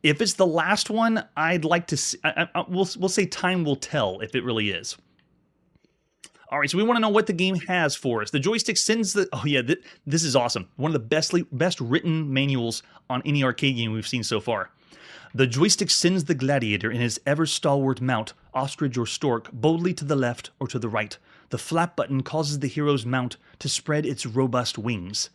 If it's the last one, I'd like to see, we'll say time will tell if it really is. All right, so we want to know what the game has for us. The joystick sends the... Oh, yeah, this is awesome. One of the best written manuals on any arcade game we've seen so far. The joystick sends the gladiator in his ever-stalwart mount, ostrich or stork, boldly to the left or to the right. The flap button causes the hero's mount to spread its robust wings.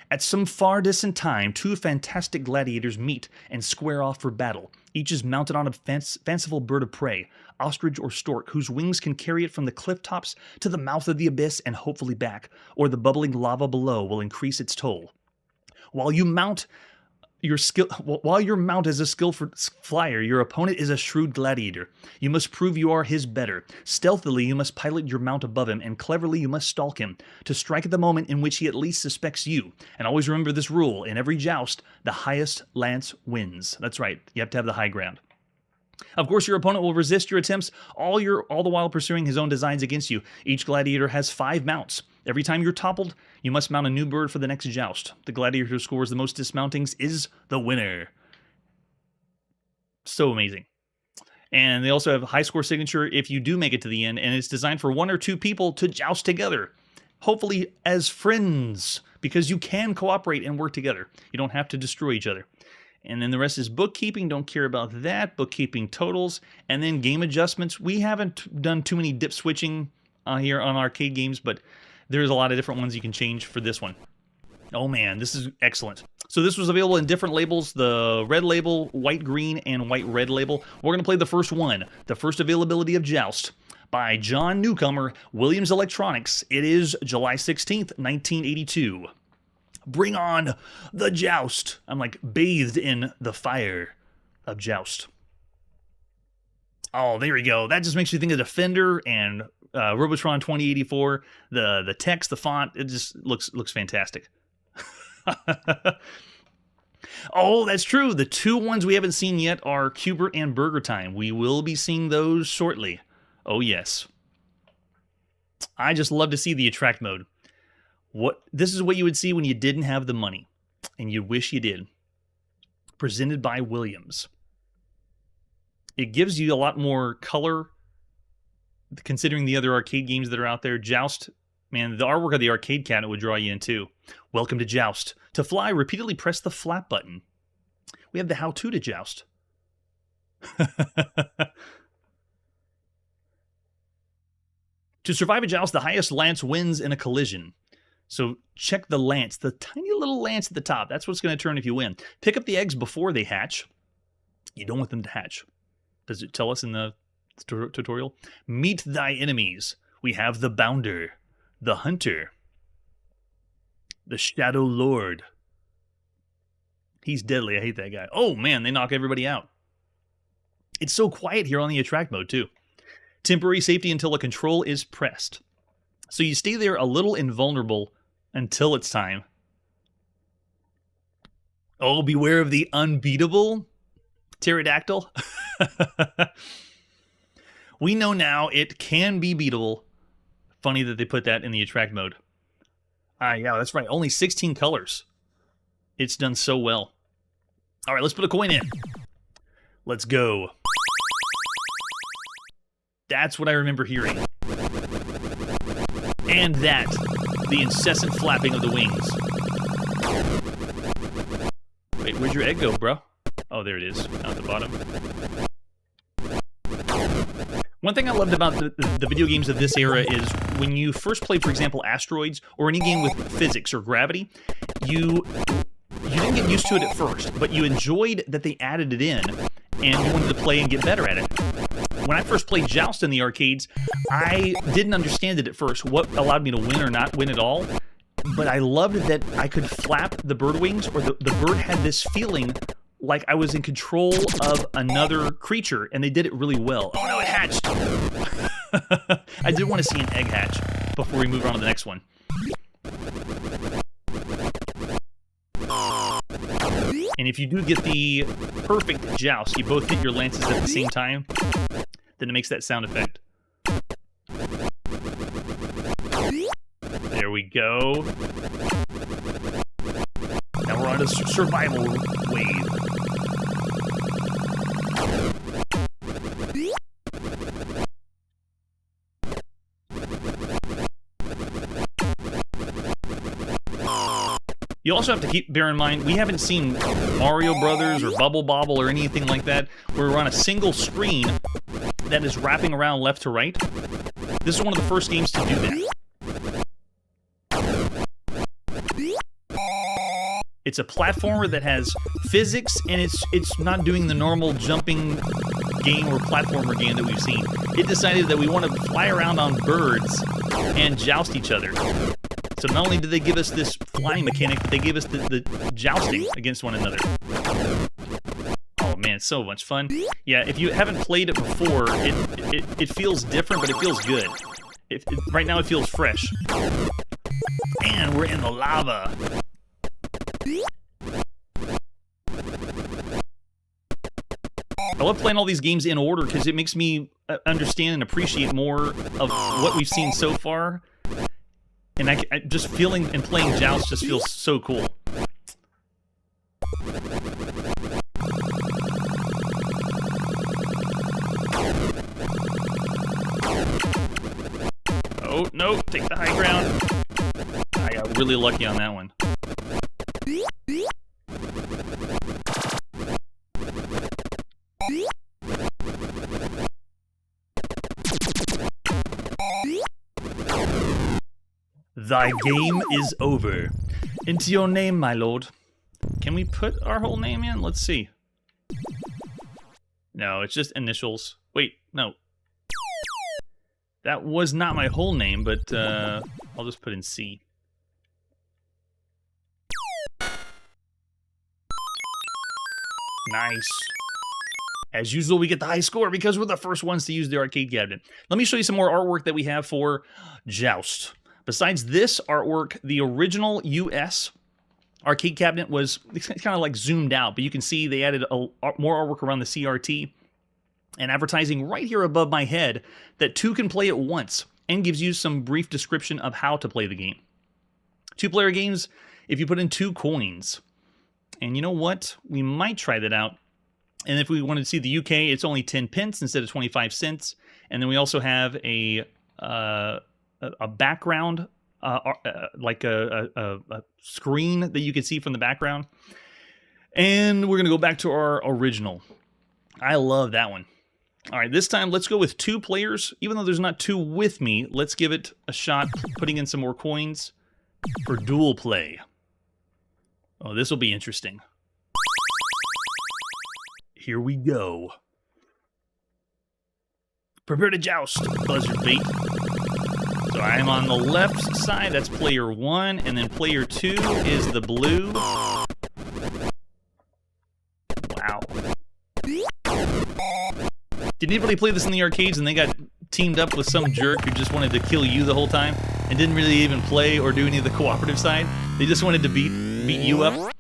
At some far distant time, two fantastic gladiators meet and square off for battle. Each is mounted on a fanciful bird of prey, ostrich or stork, whose wings can carry it from the cliff tops to the mouth of the abyss and hopefully back, or the bubbling lava below will increase its toll. While your mount is a skillful flyer, your opponent is a shrewd gladiator. You must prove you are his better. Stealthily, you must pilot your mount above him, and cleverly you must stalk him, to strike at the moment in which he at least suspects you. And always remember this rule, in every joust, the highest lance wins. That's right, you have to have the high ground. Of course, your opponent will resist your attempts, all the while pursuing his own designs against you. Each gladiator has 5 mounts. Every time you're toppled, you must mount a new bird for the next joust. The gladiator who scores the most dismountings is the winner. So amazing. And they also have a high score signature if you do make it to the end, and it's designed for 1 or 2 people to joust together. Hopefully as friends, because you can cooperate and work together. You don't have to destroy each other. And then the rest is bookkeeping. Don't care about that. Bookkeeping totals. And then game adjustments. We haven't done too many dip switching here on arcade games, but there's a lot of different ones you can change for this one. Oh man, this is excellent. So this was available in different labels, the red label, white green, and white red label. We're going to play the first one, the first availability of Joust, by John Newcomer, Williams Electronics. It is July 16th, 1982. Bring on the Joust. I'm like bathed in the fire of Joust. Oh, there we go. That just makes me think of Defender and Robotron 2084. The text, the font, it just looks fantastic. Oh, that's true. The 2 ones we haven't seen yet are Cubert and Burger Time. We will be seeing those shortly. Oh, yes. I just love to see the attract mode. This is what you would see when you didn't have the money, and you wish you did. Presented by Williams. It gives you a lot more color, considering the other arcade games that are out there. Joust, man, the artwork of the arcade cabinet would draw you in too. Welcome to Joust. To fly, repeatedly press the flap button. We have the how-to to Joust. To survive a joust, the highest lance wins in a collision. So check the lance, the tiny little lance at the top. That's what's going to turn if you win. Pick up the eggs before they hatch. You don't want them to hatch. Does it tell us in the tutorial? Meet thy enemies. We have the Bounder, the Hunter, the Shadow Lord. He's deadly. I hate that guy. Oh, man, they knock everybody out. It's so quiet here on the attract mode, too. Temporary safety until a control is pressed. So you stay there a little invulnerable until it's time. Oh, beware of the unbeatable pterodactyl. We know now it can be beatable. Funny that they put that in the attract mode. Yeah, that's right. Only 16 colors. It's done so well. All right, let's put a coin in. Let's go. That's what I remember hearing. And that, the incessant flapping of the wings. Wait, where'd your egg go, bro? Oh, there it is, down at the bottom. One thing I loved about the video games of this era is when you first played, for example, Asteroids, or any game with physics or gravity, you didn't get used to it at first, but you enjoyed that they added it in, and you wanted to play and get better at it. When I first played Joust in the arcades, I didn't understand it at first, what allowed me to win or not win at all, but I loved that I could flap the bird wings, or the bird had this feeling like I was in control of another creature, and they did it really well. Oh no, it hatched! I did want to see an egg hatch before we move on to the next one. And if you do get the perfect joust, you both hit your lances at the same time, then it makes that sound effect. There we go. Now we're on a survival wave. You also have to bear in mind, we haven't seen Mario Brothers or Bubble Bobble or anything like that, where we're on a single screen that is wrapping around left to right. This is one of the first games to do that. It's a platformer that has physics, and it's not doing the normal jumping game or platformer game that we've seen. It decided that we want to fly around on birds and joust each other. So not only did they give us this flying mechanic, but they gave us the jousting against one another. Oh man, it's so much fun. Yeah, if you haven't played it before, it feels different, but it feels good. Right now it feels fresh. And we're in the lava. I love playing all these games in order because it makes me understand and appreciate more of what we've seen so far. And I just feeling and playing Joust just feels so cool. Oh, no, take the high ground. I got really lucky on that one. Thy game is over. Into your name, my lord. Can we put our whole name in? Let's see. No, it's just initials. Wait, no. That was not my whole name, but I'll just put in C. Nice. As usual, we get the high score because we're the first ones to use the arcade cabinet. Let me show you some more artwork that we have for Joust. Besides this artwork, the original US arcade cabinet was kind of like zoomed out, but you can see they added more artwork around the CRT and advertising right here above my head that two can play at once and gives you some brief description of how to play the game. Two-player games, if you put in 2 coins. And you know what? We might try that out. And if we wanted to see the UK, it's only 10 pence instead of 25 cents. And then we also have a background, like a screen that you can see from the background. And we're going to go back to our original. I love that one. All right, this time let's go with 2 players. Even though there's not 2 with me, let's give it a shot putting in some more coins for dual play. Oh, this will be interesting. Here we go. Prepare to joust, buzzard bait. So I am on the left side, that's player 1, and then player 2 is the blue. Wow. Did anybody play this in the arcades and they got teamed up with some jerk who just wanted to kill you the whole time and didn't really even play or do any of the cooperative side? They just wanted to beat you up?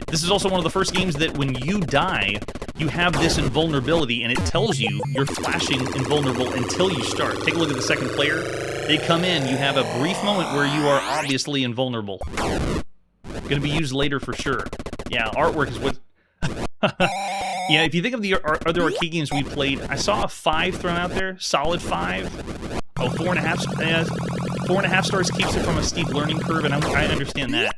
This is also one of the first games that when you die, you have this invulnerability, and it tells you you're flashing invulnerable until you start. Take a look at the second player. They come in, you have a brief moment where you are obviously invulnerable. Gonna be used later for sure. Yeah, artwork is what... Yeah, if you think of the other arcade games we played, I saw a 5 thrown out there. Solid 5. Oh, 4.5. 4.5 stars keeps it from a steep learning curve, and I understand that.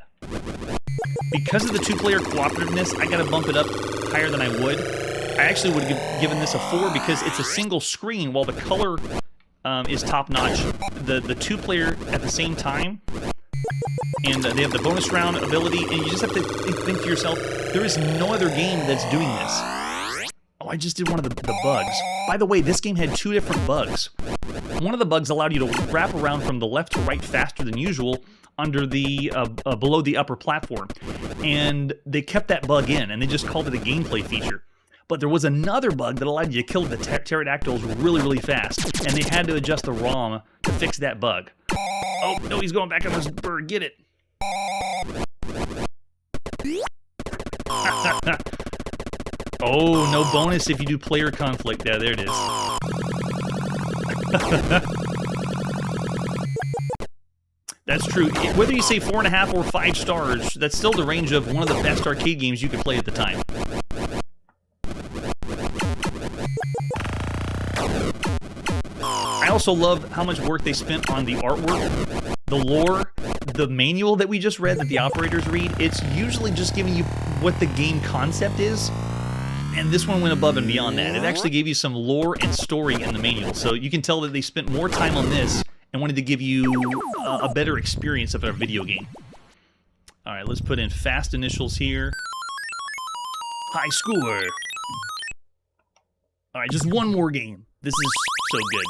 Because of the 2-player cooperativeness, I gotta bump it up higher than I would. I actually would have given this a 4 because it's a single screen while the color is top-notch. The 2-player at the same time, and they have the bonus round ability, and you just have to think to yourself, there is no other game that's doing this. Oh, I just did one of the bugs. By the way, this game had 2 different bugs. One of the bugs allowed you to wrap around from the left to right faster than usual under the below the upper platform, and they kept that bug in, and they just called it a gameplay feature. But there was another bug that allowed you to kill the pterodactyls really, really fast, and they had to adjust the ROM to fix that bug. Oh, no, he's going back on this bird. Get it. Oh, no bonus if you do player conflict. Yeah, there it is. That's true. Whether you say 4.5 or 5 stars, that's still the range of one of the best arcade games you could play at the time. I also love how much work they spent on the artwork, the lore, the manual that we just read that the operators read. It's usually just giving you what the game concept is, and this one went above and beyond that. It actually gave you some lore and story in the manual, so you can tell that they spent more time on this and wanted to give you a better experience of a video game. All right, let's put in fast initials here. High score. All right, just one more game. This is so good.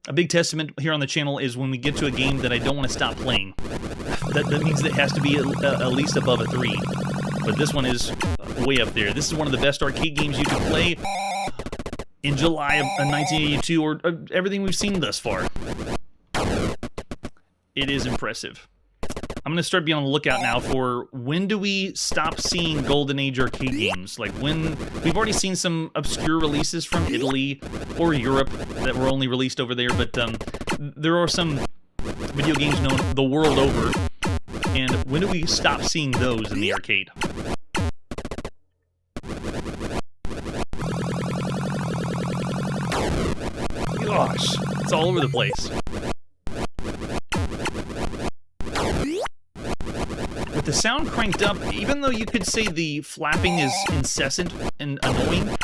A big testament here on the channel is when we get to a game that I don't want to stop playing. That means it has to be at least above a 3. But this one is way up there. This is one of the best arcade games you can play in July of 1982, or everything we've seen thus far. It is impressive. I'm going to start being on the lookout now for when do we stop seeing Golden Age arcade games? Like when we've already seen some obscure releases from Italy or Europe that were only released over there, but there are some video games known the world over. And when do we stop seeing those in the arcade? Gosh, it's all over the place. With the sound cranked up, even though you could say the flapping is incessant and annoying,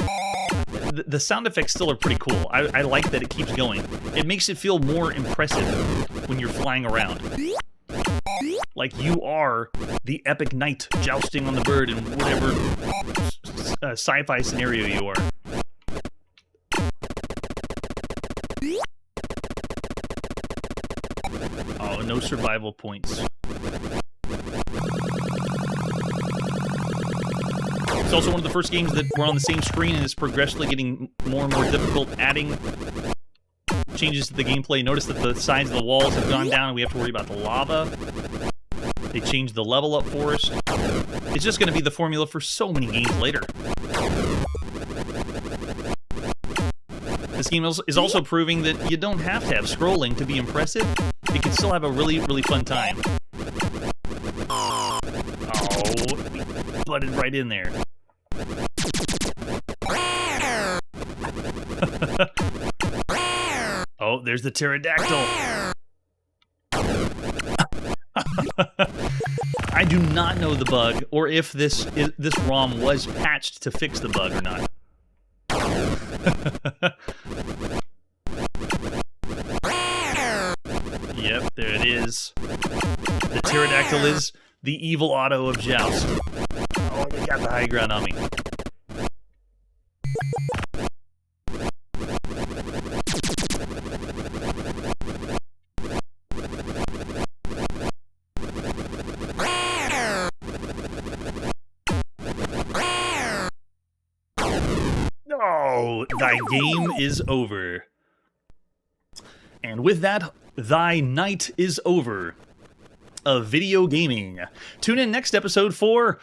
the sound effects still are pretty cool. I like that it keeps going. It makes it feel more impressive when you're flying around. Like you are the epic knight jousting on the bird in whatever sci-fi scenario you are. Oh, no survival points. It's also one of the first games that were on the same screen and is progressively getting more and more difficult, adding changes to the gameplay. Notice that the sides of the walls have gone down and we have to worry about the lava. They changed the level up for us. It's just going to be the formula for so many games later. This game is also proving that you don't have to have scrolling to be impressive. You can still have a really, really fun time. Oh, butted right in there. Oh, there's the pterodactyl. I do not know the bug, or if this ROM was patched to fix the bug or not. Yep, there it is. The pterodactyl is the evil auto of Joust. Oh, they got the high ground on me. Oh, thy game is over. And with that, thy night is over of video gaming. Tune in next episode for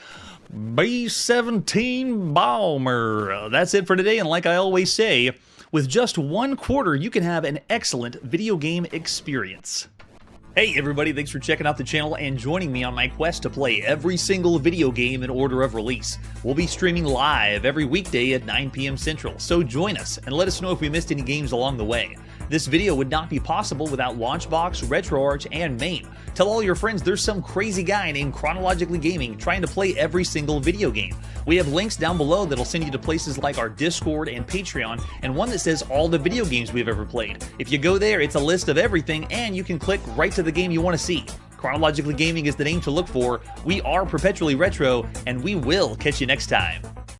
B-17 Bomber. That's it for today, and like I always say, with just 1 quarter, you can have an excellent video game experience. Hey everybody, thanks for checking out the channel and joining me on my quest to play every single video game in order of release. We'll be streaming live every weekday at 9 p.m. Central, so join us and let us know if we missed any games along the way. This video would not be possible without Launchbox, RetroArch, and MAME. Tell all your friends there's some crazy guy named Chronologically Gaming trying to play every single video game. We have links down below that'll send you to places like our Discord and Patreon, and one that says all the video games we've ever played. If you go there, it's a list of everything, and you can click right to the game you want to see. Chronologically Gaming is the name to look for. We are Perpetually Retro, and we will catch you next time.